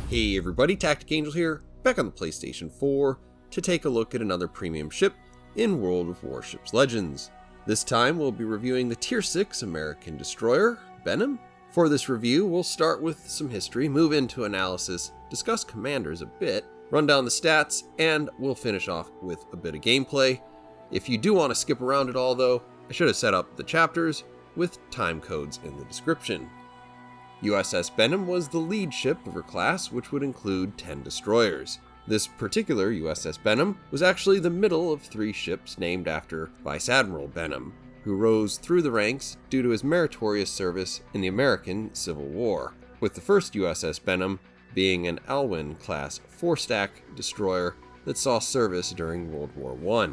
Hey everybody, TacticAngel here, back on the PlayStation 4 to take a look at another premium ship in World of Warships Legends. This time we'll be reviewing the Tier 6 American destroyer, Benham. For this review, we'll start with some history, move into analysis, discuss commanders a bit, run down the stats, and we'll finish off with a bit of gameplay. If you do want to skip around at all though, I should have set up the chapters with time codes in the description. USS Benham was the lead ship of her class, which would include 10 destroyers. This particular USS Benham was actually the middle of 3 ships named after Vice Admiral Benham, who rose through the ranks due to his meritorious service in the American Civil War, with the first USS Benham being an Alwyn-class 4-stack destroyer that saw service during World War I.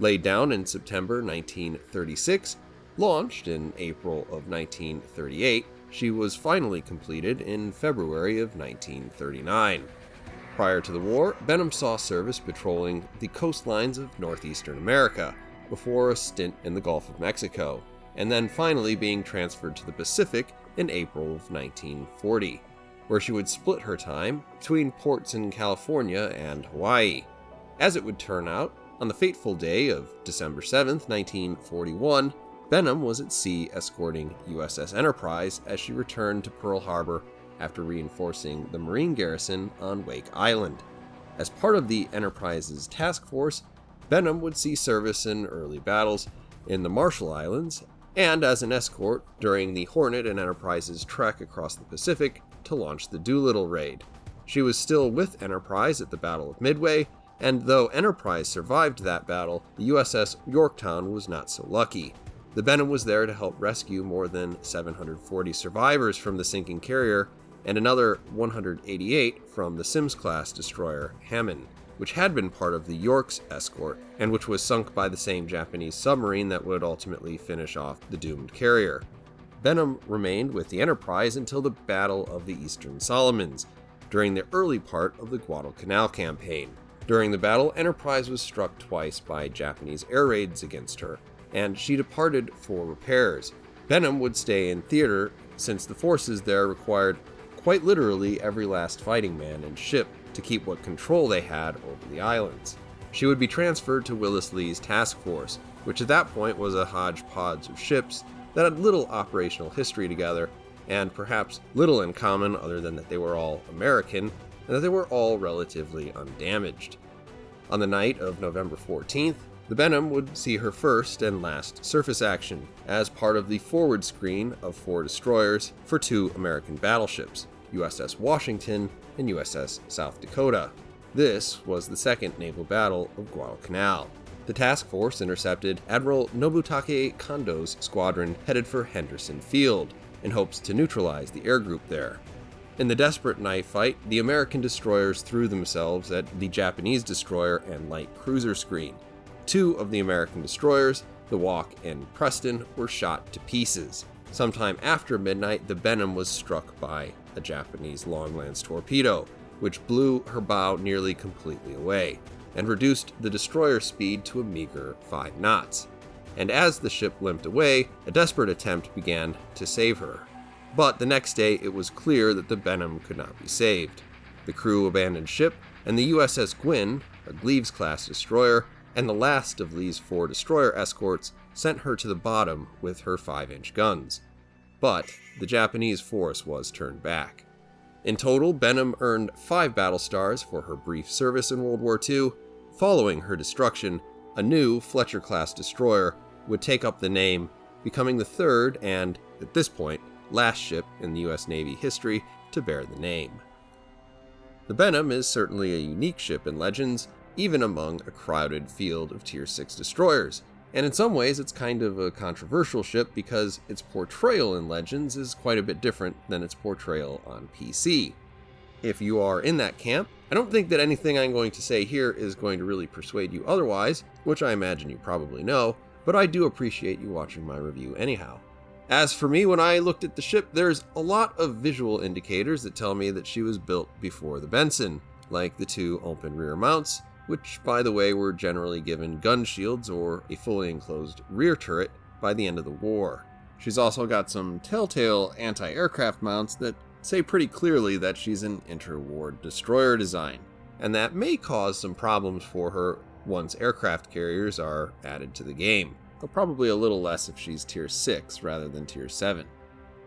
Laid down in September 1936, launched in April of 1938, she was finally completed in February of 1939. Prior to the war, Benham saw service patrolling the coastlines of northeastern America, before a stint in the Gulf of Mexico, and then finally being transferred to the Pacific in April of 1940, where she would split her time between ports in California and Hawaii. As it would turn out, on the fateful day of December 7th, 1941, Benham was at sea escorting USS Enterprise as she returned to Pearl Harbor after reinforcing the Marine garrison on Wake Island. As part of the Enterprise's task force, Benham would see service in early battles in the Marshall Islands and as an escort during the Hornet and Enterprise's trek across the Pacific to launch the Doolittle raid. She was still with Enterprise at the Battle of Midway, and though Enterprise survived that battle, the USS Yorktown was not so lucky. The Benham was there to help rescue more than 740 survivors from the sinking carrier and another 188 from the Sims-class destroyer Hammond, which had been part of the York's escort and which was sunk by the same Japanese submarine that would ultimately finish off the doomed carrier. Benham remained with the Enterprise until the Battle of the Eastern Solomons, during the early part of the Guadalcanal campaign. During the battle, Enterprise was struck twice by Japanese air raids against her, and she departed for repairs. Benham would stay in theater since the forces there required quite literally every last fighting man and ship to keep what control they had over the islands. She would be transferred to Willis Lee's task force, which at that point was a hodgepodge of ships that had little operational history together, and perhaps little in common other than that they were all American, and that they were all relatively undamaged. On the night of November 14th, the Benham would see her first and last surface action as part of the forward screen of 4 destroyers for 2 American battleships, USS Washington and USS South Dakota. This was the second naval battle of Guadalcanal. The task force intercepted Admiral Nobutake Kondo's squadron headed for Henderson Field in hopes to neutralize the air group there. In the desperate knife fight, the American destroyers threw themselves at the Japanese destroyer and light cruiser screen. 2 of the American destroyers, the Walk and Preston, were shot to pieces. Sometime after midnight, the Benham was struck by a Japanese long-lance torpedo, which blew her bow nearly completely away, and reduced the destroyer speed to a meager 5 knots. And as the ship limped away, a desperate attempt began to save her. But the next day, it was clear that the Benham could not be saved. The crew abandoned ship, and the USS Gwyn, a Gleaves-class destroyer, and the last of Lee's 4 destroyer escorts, sent her to the bottom with her 5-inch guns. But the Japanese force was turned back. In total, Benham earned 5 battle stars for her brief service in World War II. Following her destruction, a new Fletcher-class destroyer would take up the name, becoming the 3rd and, at this point, last ship in the US Navy history to bear the name. The Benham is certainly a unique ship in Legends, even among a crowded field of Tier 6 destroyers. And in some ways, it's kind of a controversial ship because its portrayal in Legends is quite a bit different than its portrayal on PC. If you are in that camp, I don't think that anything I'm going to say here is going to really persuade you otherwise, which I imagine you probably know, but I do appreciate you watching my review anyhow. As for me, when I looked at the ship, there's a lot of visual indicators that tell me that she was built before the Benson, like the 2 open rear mounts, which, by the way, were generally given gun shields or a fully enclosed rear turret by the end of the war. She's also got some telltale anti-aircraft mounts that say pretty clearly that she's an interwar destroyer design, and that may cause some problems for her once aircraft carriers are added to the game, though probably a little less if she's tier 6 rather than tier 7.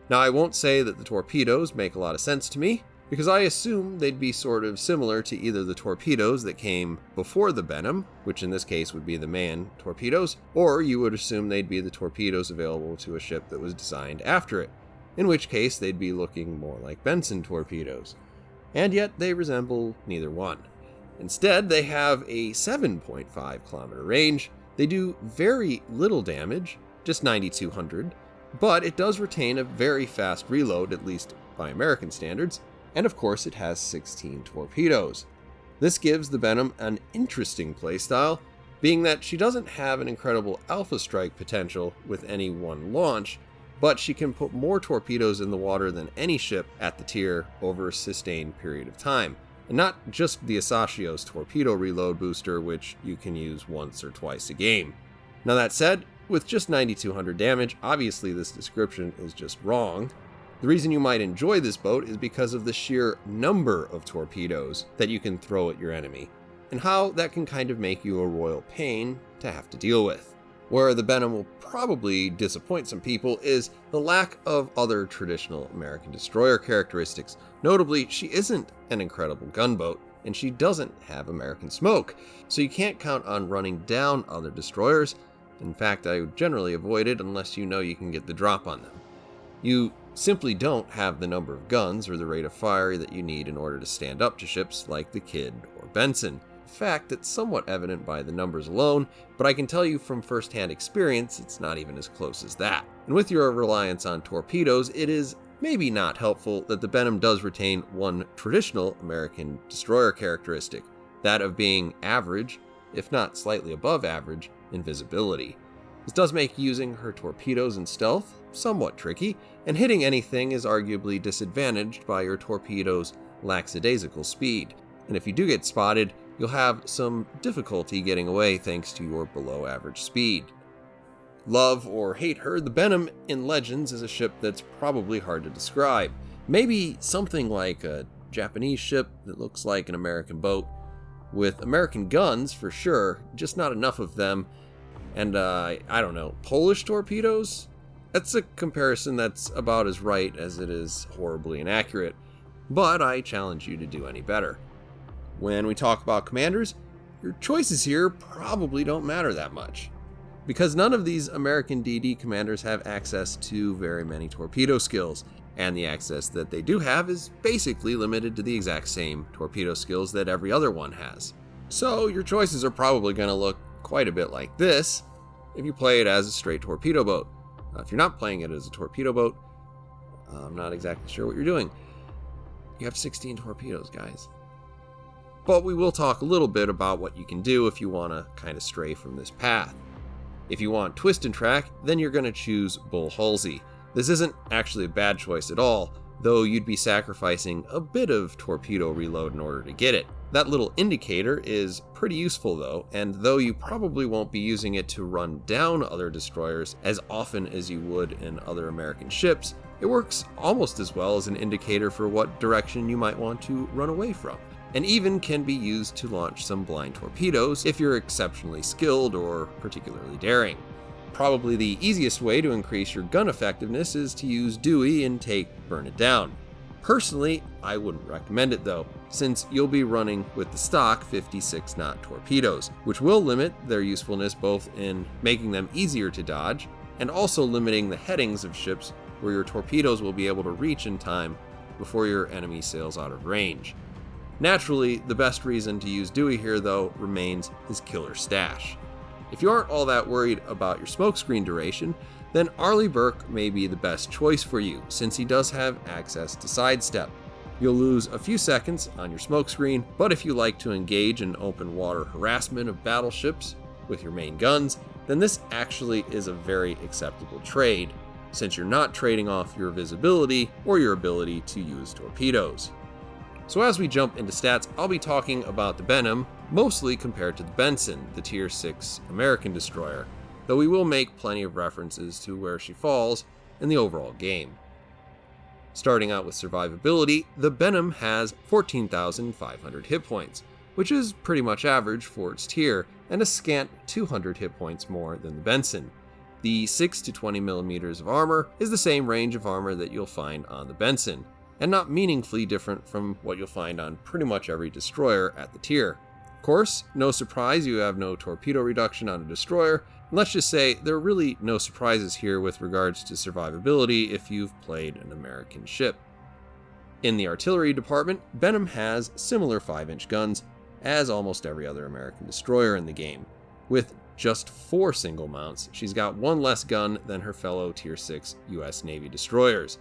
Now, I won't say that the torpedoes make a lot of sense to me, because I assume they'd be sort of similar to either the torpedoes that came before the Benham, which in this case would be the man torpedoes, or you would assume they'd be the torpedoes available to a ship that was designed after it, in which case they'd be looking more like Benson torpedoes. And yet they resemble neither one. Instead, they have a 7.5 kilometer range. They do very little damage, just 9,200, but it does retain a very fast reload, at least by American standards, and of course it has 16 torpedoes. This gives the Benham an interesting playstyle, being that she doesn't have an incredible alpha strike potential with any one launch, but she can put more torpedoes in the water than any ship at the tier over a sustained period of time. And not just the Asashio's torpedo reload booster, which you can use once or twice a game. Now that said, with just 9,200 damage, obviously this description is just wrong. The reason you might enjoy this boat is because of the sheer number of torpedoes that you can throw at your enemy, and how that can kind of make you a royal pain to have to deal with. Where the Benham will probably disappoint some people is the lack of other traditional American destroyer characteristics. Notably, she isn't an incredible gunboat, and she doesn't have American smoke, so you can't count on running down other destroyers. In fact, I would generally avoid it unless you know you can get the drop on them. You simply don't have the number of guns or the rate of fire that you need in order to stand up to ships like the Kidd or Benson. Fact that's somewhat evident by the numbers alone, but I can tell you from first-hand experience it's not even as close as that. And with your reliance on torpedoes, it is maybe not helpful that the Benham does retain one traditional American destroyer characteristic, that of being average, if not slightly above average, invisibility. This does make using her torpedoes in stealth somewhat tricky, and hitting anything is arguably disadvantaged by your torpedoes' lackadaisical speed. And if you do get spotted, you'll have some difficulty getting away thanks to your below average speed. Love or hate her, the Benham in Legends is a ship that's probably hard to describe. Maybe something like a Japanese ship that looks like an American boat, with American guns for sure, just not enough of them, and I don't know, Polish torpedoes? That's a comparison that's about as right as it is horribly inaccurate, but I challenge you to do any better. When we talk about commanders, your choices here probably don't matter that much, because none of these American DD commanders have access to very many torpedo skills, and the access that they do have is basically limited to the exact same torpedo skills that every other one has. So your choices are probably going to look quite a bit like this if you play it as a straight torpedo boat. If you're not playing it as a torpedo boat, I'm not exactly sure what you're doing. You have 16 torpedoes, guys. But we will talk a little bit about what you can do if you want to kind of stray from this path. If you want twist and track, then you're going to choose Bull Halsey. This isn't actually a bad choice at all, though you'd be sacrificing a bit of torpedo reload in order to get it. That little indicator is pretty useful though, and though you probably won't be using it to run down other destroyers as often as you would in other American ships, it works almost as well as an indicator for what direction you might want to run away from, and even can be used to launch some blind torpedoes if you're exceptionally skilled or particularly daring. Probably the easiest way to increase your gun effectiveness is to use Dewey and take Burn It Down. Personally, I wouldn't recommend it though, since you'll be running with the stock 56 knot torpedoes, which will limit their usefulness both in making them easier to dodge and also limiting the headings of ships where your torpedoes will be able to reach in time before your enemy sails out of range. Naturally, the best reason to use Dewey here though remains his killer stash. If you aren't all that worried about your smokescreen duration, then Arleigh Burke may be the best choice for you, since he does have access to sidestep. You'll lose a few seconds on your smokescreen, but if you like to engage in open water harassment of battleships with your main guns, then this actually is a very acceptable trade, since you're not trading off your visibility or your ability to use torpedoes. So as we jump into stats, I'll be talking about the Benham, mostly compared to the Benson, the Tier 6 American destroyer, though we will make plenty of references to where she falls in the overall game. Starting out with survivability, the Benham has 14,500 hit points, which is pretty much average for its tier, and a scant 200 hit points more than the Benson. The 6 to 20 millimeters of armor is the same range of armor that you'll find on the Benson, and not meaningfully different from what you'll find on pretty much every destroyer at the tier. Of course, no surprise you have no torpedo reduction on a destroyer, and let's just say there are really no surprises here with regards to survivability if you've played an American ship. In the artillery department, Benham has similar 5-inch guns as almost every other American destroyer in the game. With just 4 single mounts, she's got 1 less gun than her fellow Tier 6 US Navy destroyers.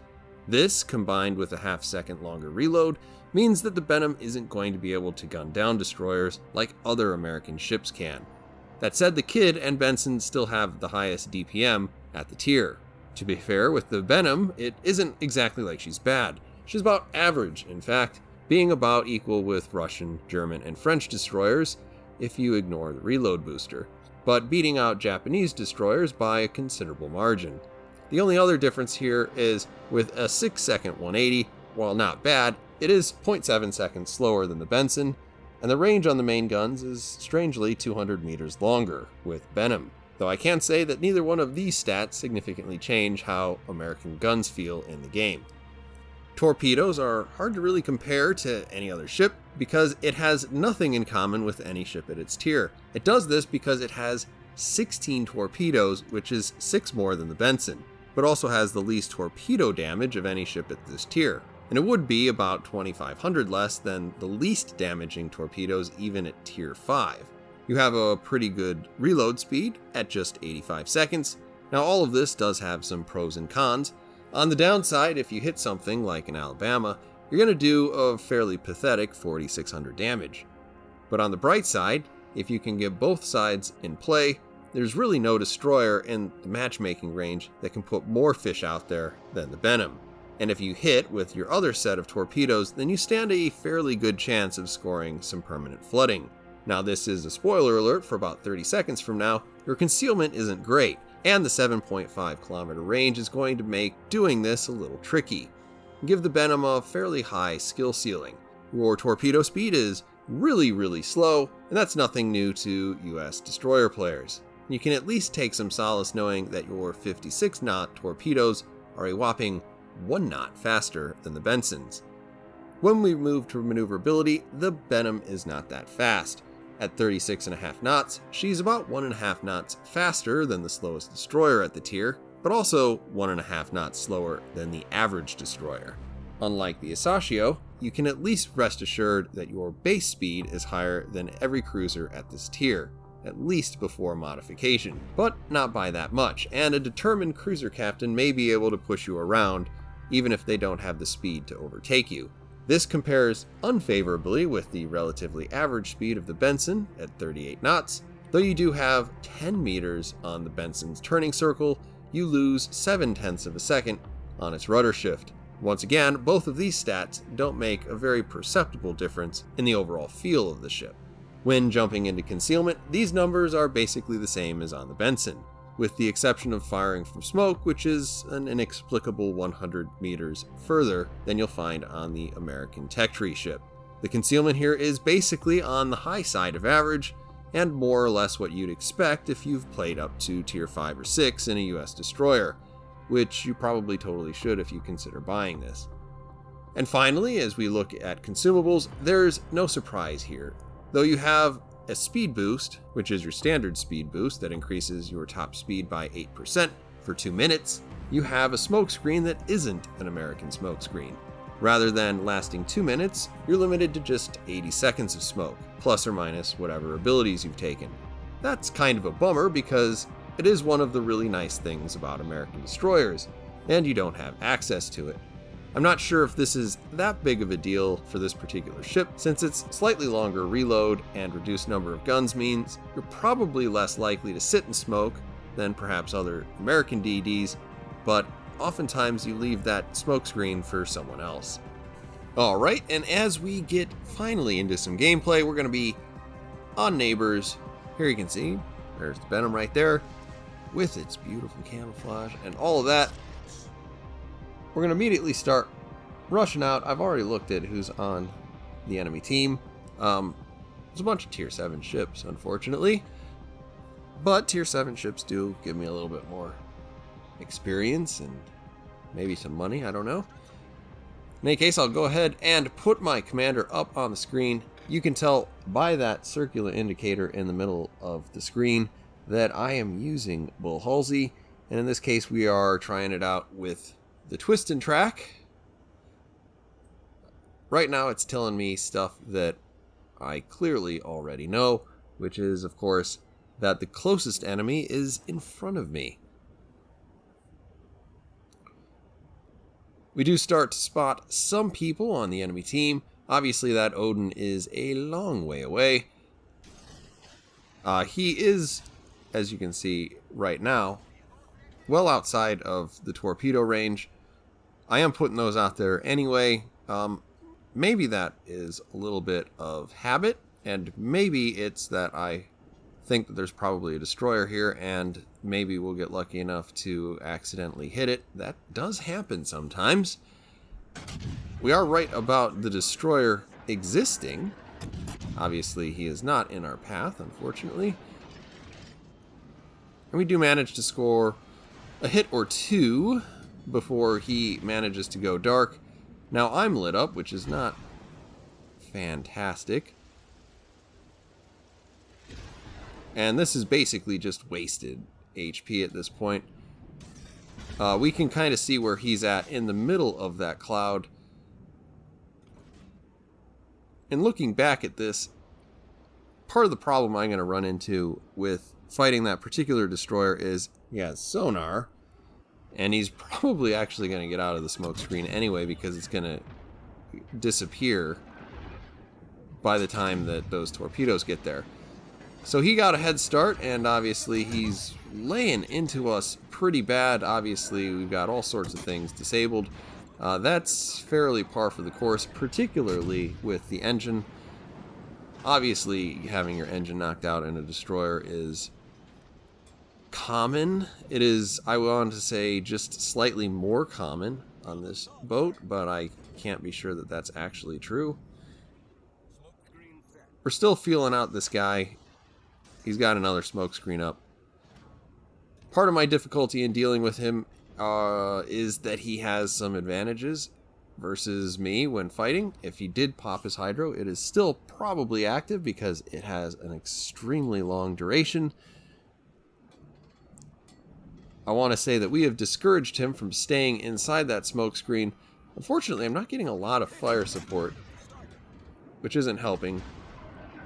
This, combined with a half-second longer reload, means that the Benham isn't going to be able to gun down destroyers like other American ships can. That said, the Kidd and Benson still have the highest DPM at the tier. To be fair, with the Benham, it isn't exactly like she's bad. She's about average, in fact, being about equal with Russian, German, and French destroyers if you ignore the reload booster, but beating out Japanese destroyers by a considerable margin. The only other difference here is with a 6-second 180, while not bad, it is 0.7 seconds slower than the Benson, and the range on the main guns is strangely 200 meters longer with Benham, though I can say that neither one of these stats significantly change how American guns feel in the game. Torpedoes are hard to really compare to any other ship because it has nothing in common with any ship at its tier. It does this because it has 16 torpedoes, which is 6 more than the Benson, but also has the least torpedo damage of any ship at this tier, and it would be about 2,500 less than the least damaging torpedoes even at tier 5. You have a pretty good reload speed at just 85 seconds. Now all of this does have some pros and cons. On the downside, if you hit something like an Alabama, you're going to do a fairly pathetic 4,600 damage. But on the bright side, if you can get both sides in play, there's really no destroyer in the matchmaking range that can put more fish out there than the Benham. And if you hit with your other set of torpedoes, then you stand a fairly good chance of scoring some permanent flooding. Now this is a spoiler alert for about 30 seconds from now, your concealment isn't great, and the 7.5 kilometer range is going to make doing this a little tricky. Give the Benham a fairly high skill ceiling. Your torpedo speed is really slow, and that's nothing new to US destroyer players. You can at least take some solace knowing that your 56 knot torpedoes are a whopping 1 knot faster than the Bensons. When we move to maneuverability, the Benham is not that fast. At 36.5 knots, she's about 1.5 knots faster than the slowest destroyer at the tier, but also 1.5 knots slower than the average destroyer. Unlike the Asashio, you can at least rest assured that your base speed is higher than every cruiser at this tier, at least before modification, but not by that much, and a determined cruiser captain may be able to push you around, even if they don't have the speed to overtake you. This compares unfavorably with the relatively average speed of the Benson at 38 knots. Though you do have 10 meters on the Benson's turning circle, you lose 0.7 of a second on its rudder shift. Once again, both of these stats don't make a very perceptible difference in the overall feel of the ship. When jumping into concealment, these numbers are basically the same as on the Benson, with the exception of firing from smoke, which is an inexplicable 100 meters further than you'll find on the American Tech Tree ship. The concealment here is basically on the high side of average, and more or less what you'd expect if you've played up to tier 5 or 6 in a US destroyer, which you probably totally should if you consider buying this. And finally, as we look at consumables, there's no surprise here. Though you have a speed boost, which is your standard speed boost that increases your top speed by 8% for 2 minutes, you have a smokescreen that isn't an American smokescreen. Rather than lasting 2 minutes, you're limited to just 80 seconds of smoke, plus or minus whatever abilities you've taken. That's kind of a bummer because it is one of the really nice things about American destroyers, and you don't have access to it. I'm not sure if this is that big of a deal for this particular ship, since its slightly longer reload and reduced number of guns means you're probably less likely to sit and smoke than perhaps other American DDs, but oftentimes you leave that smokescreen for someone else. Alright, and as we get finally into some gameplay, we're going to be on Neighbors. Here you can see, there's the Benham right there, with its beautiful camouflage and all of that. We're going to immediately start rushing out. I've already looked at who's on the enemy team. There's a bunch of tier 7 ships, unfortunately. But tier 7 ships do give me a little bit more experience and maybe some money, I don't know. In any case, I'll go ahead and put my commander up on the screen. You can tell by that circular indicator in the middle of the screen that I am using Bull Halsey. And in this case, we are trying it out with the twist and track. Right now, it's telling me stuff that I clearly already know, which is, of course, that the closest enemy is in front of me. We do start to spot some people on the enemy team. Obviously, that Odin is a long way away. He is, as you can see right now, well outside of the torpedo range. I am putting those out there anyway. Maybe that is a little bit of habit, and maybe it's that I think that there's probably a destroyer here, and maybe we'll get lucky enough to accidentally hit it. That does happen sometimes. We are right about the destroyer existing. Obviously, he is not in our path, unfortunately. And we do manage to score a hit or two before he manages to go dark. Now I'm lit up, which is not fantastic. And this is basically just wasted HP at this point. We can kind of see where he's at in the middle of that cloud. And looking back at this, part of the problem I'm going to run into with fighting that particular destroyer is he has sonar. And he's probably actually going to get out of the smoke screen anyway, because it's going to disappear by the time that those torpedoes get there. So he got a head start, and obviously he's laying into us pretty bad. Obviously, we've got all sorts of things disabled. That's fairly par for the course, particularly with the engine. Obviously, having your engine knocked out in a destroyer is common. It is, I want to say, just slightly more common on this boat, but I can't be sure that that's actually true. We're still feeling out this guy. He's got another smoke screen up. Part of my difficulty in dealing with him is that he has some advantages versus me when fighting. If he did pop his hydro, it is still probably active because it has an extremely long duration. I want to say that we have discouraged him from staying inside that smoke screen. Unfortunately, I'm not getting a lot of fire support, which isn't helping.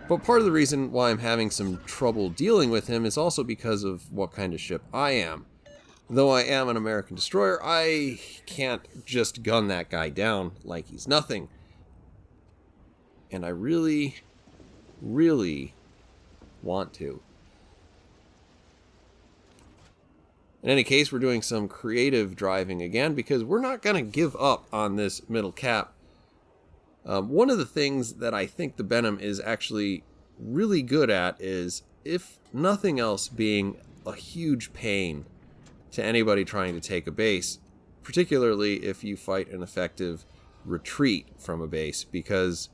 But part of the reason why I'm having some trouble dealing with him is also because of what kind of ship I am. Though I am an American destroyer, I can't just gun that guy down like he's nothing. And I really, really want to. In any case, we're doing some creative driving again because we're not going to give up on this middle cap. One of the things that I think the Benham is actually really good at is, if nothing else, being a huge pain to anybody trying to take a base, particularly if you fight an effective retreat from a base, because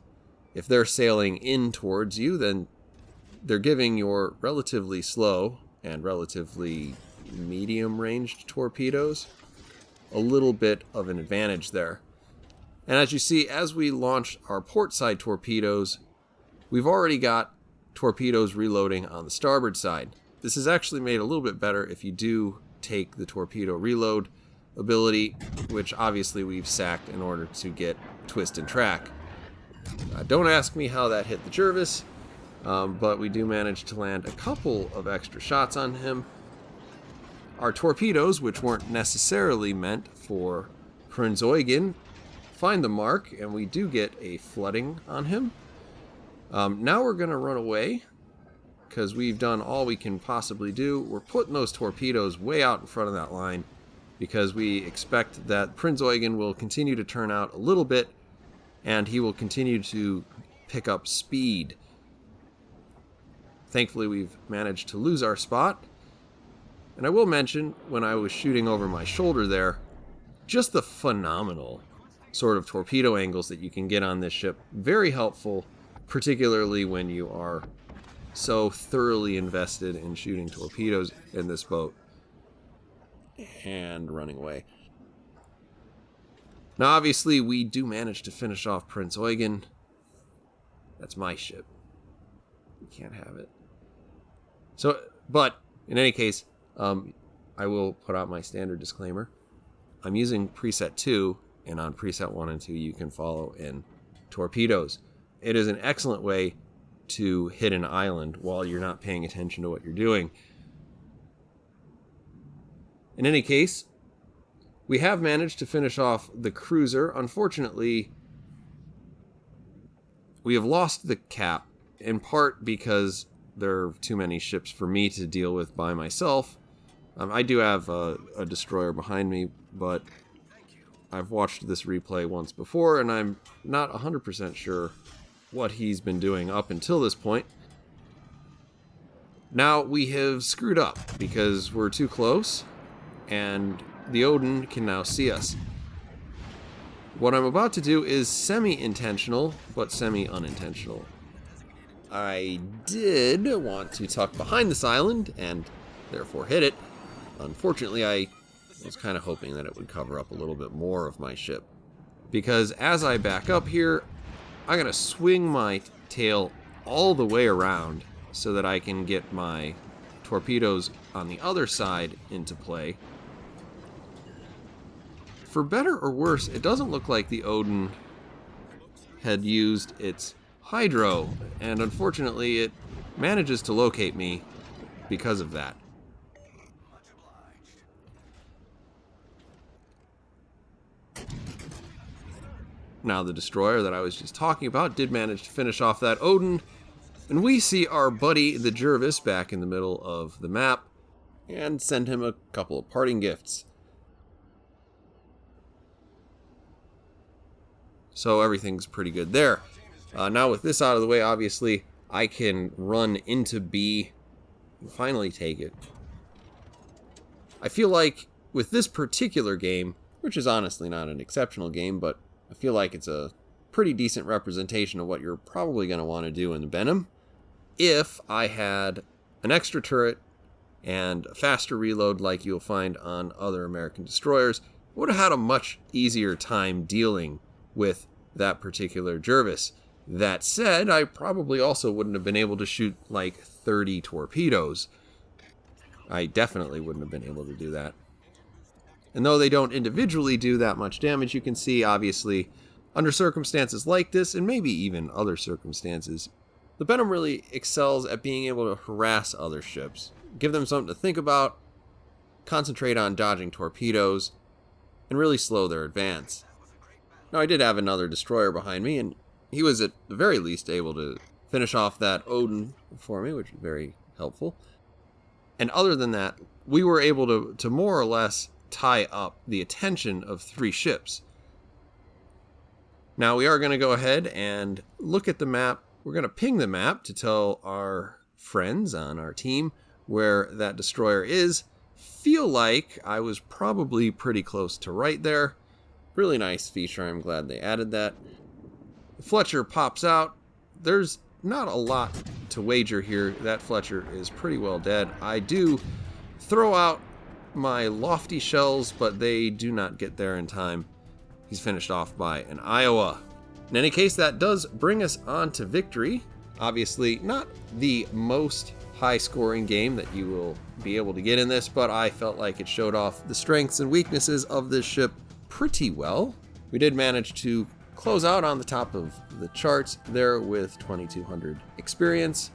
if they're sailing in towards you, then they're giving your relatively slow and relatively medium-ranged torpedoes a little bit of an advantage there. And as you see, as we launch our port side torpedoes, we've already got torpedoes reloading on the starboard side. This is actually made a little bit better if you do take the torpedo reload ability, which obviously we've sacked in order to get twist and track. Don't ask me how that hit the Jervis, but we do manage to land a couple of extra shots on him. Our torpedoes, which weren't necessarily meant for Prinz Eugen, find the mark, and we do get a flooding on him. Now we're going to run away, because we've done all we can possibly do. We're putting those torpedoes way out in front of that line, because we expect that Prinz Eugen will continue to turn out a little bit, and he will continue to pick up speed. Thankfully, we've managed to lose our spot. And I will mention, when I was shooting over my shoulder there, just the phenomenal sort of torpedo angles that you can get on this ship. Very helpful, particularly when you are so thoroughly invested in shooting torpedoes in this boat. And running away. Now, obviously, we do manage to finish off Prince Eugen. That's my ship. You can't have it. So, but, in any case, I will put out my standard disclaimer. I'm using preset 2, and on preset 1 and 2, you can follow in torpedoes. It is an excellent way to hit an island while you're not paying attention to what you're doing. In any case, we have managed to finish off the cruiser. Unfortunately, we have lost the cap, in part because there are too many ships for me to deal with by myself. I do have a destroyer behind me, but I've watched this replay once before, and I'm not 100% sure what he's been doing up until this point. Now, we have screwed up because we're too close, and the Odin can now see us. What I'm about to do is semi-intentional, but semi-unintentional. I did want to tuck behind this island, and therefore hit it. Unfortunately, I was kind of hoping that it would cover up a little bit more of my ship. Because as I back up here, I'm going to swing my tail all the way around so that I can get my torpedoes on the other side into play. For better or worse, it doesn't look like the Odin had used its hydro, and unfortunately it manages to locate me because of that. Now the destroyer that I was just talking about did manage to finish off that Odin, and we see our buddy the Jervis back in the middle of the map and send him a couple of parting gifts. So everything's pretty good there. Now with this out of the way, obviously, I can run into B and finally take it. I feel like with this particular game, which is honestly not an exceptional game, but I feel like it's a pretty decent representation of what you're probably going to want to do in the Benham. If I had an extra turret and a faster reload like you'll find on other American destroyers, I would have had a much easier time dealing with that particular Jervis. That said, I probably also wouldn't have been able to shoot like 30 torpedoes. I definitely wouldn't have been able to do that. And though they don't individually do that much damage, you can see, obviously, under circumstances like this, and maybe even other circumstances, the Benham really excels at being able to harass other ships, give them something to think about, concentrate on dodging torpedoes, and really slow their advance. Now, I did have another destroyer behind me, and he was at the very least able to finish off that Odin for me, which was very helpful. And other than that, we were able to more or less tie up the attention of 3 ships. Now, we are going to go ahead and look at the map. We're going to ping the map to tell our friends on our team where that destroyer is. Feel like I was probably pretty close to right there. Really nice feature. I'm glad they added that. Fletcher pops out. There's not a lot to wager here. That Fletcher is pretty well dead. I do throw out my lofty shells, but they do not get there in time. He's finished off by an Iowa. In any case, that does bring us on to victory. Obviously, not the most high-scoring game that you will be able to get in this, but I felt like it showed off the strengths and weaknesses of this ship pretty well. We did manage to close out on the top of the charts there with 2,200 experience.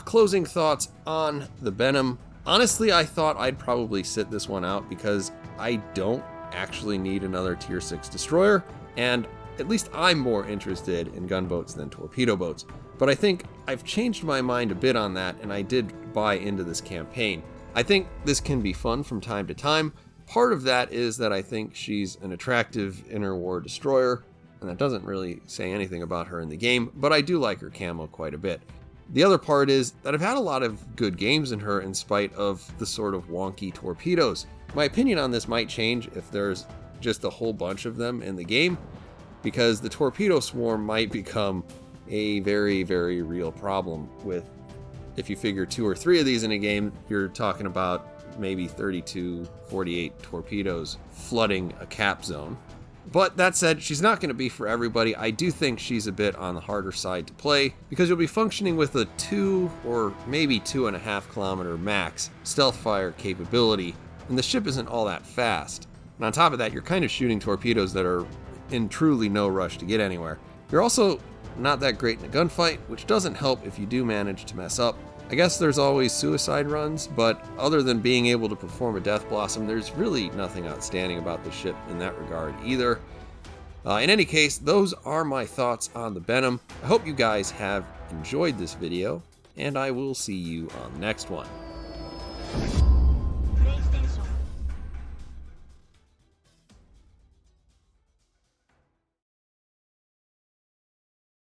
Closing thoughts on the Benham. Honestly, I thought I'd probably sit this one out because I don't actually need another tier 6 destroyer, and at least I'm more interested in gunboats than torpedo boats. But I think I've changed my mind a bit on that, and I did buy into this campaign. I think this can be fun from time to time. Part of that is that I think she's an attractive interwar destroyer, and that doesn't really say anything about her in the game, but I do like her camo quite a bit. The other part is that I've had a lot of good games in her in spite of the sort of wonky torpedoes. My opinion on this might change if there's just a whole bunch of them in the game, because the torpedo swarm might become a very, very real problem. With, if you figure 2 or 3 of these in a game, you're talking about maybe 32, 48 torpedoes flooding a cap zone. But that said, she's not going to be for everybody. I do think she's a bit on the harder side to play, because you'll be functioning with a 2 or maybe 2.5 kilometer max stealth fire capability, and the ship isn't all that fast. And on top of that, you're kind of shooting torpedoes that are in truly no rush to get anywhere. You're also not that great in a gunfight, which doesn't help if you do manage to mess up. I guess there's always suicide runs, but other than being able to perform a Death Blossom, there's really nothing outstanding about the ship in that regard either. In any case, those are my thoughts on the Benham. I hope you guys have enjoyed this video, and I will see you on the next one.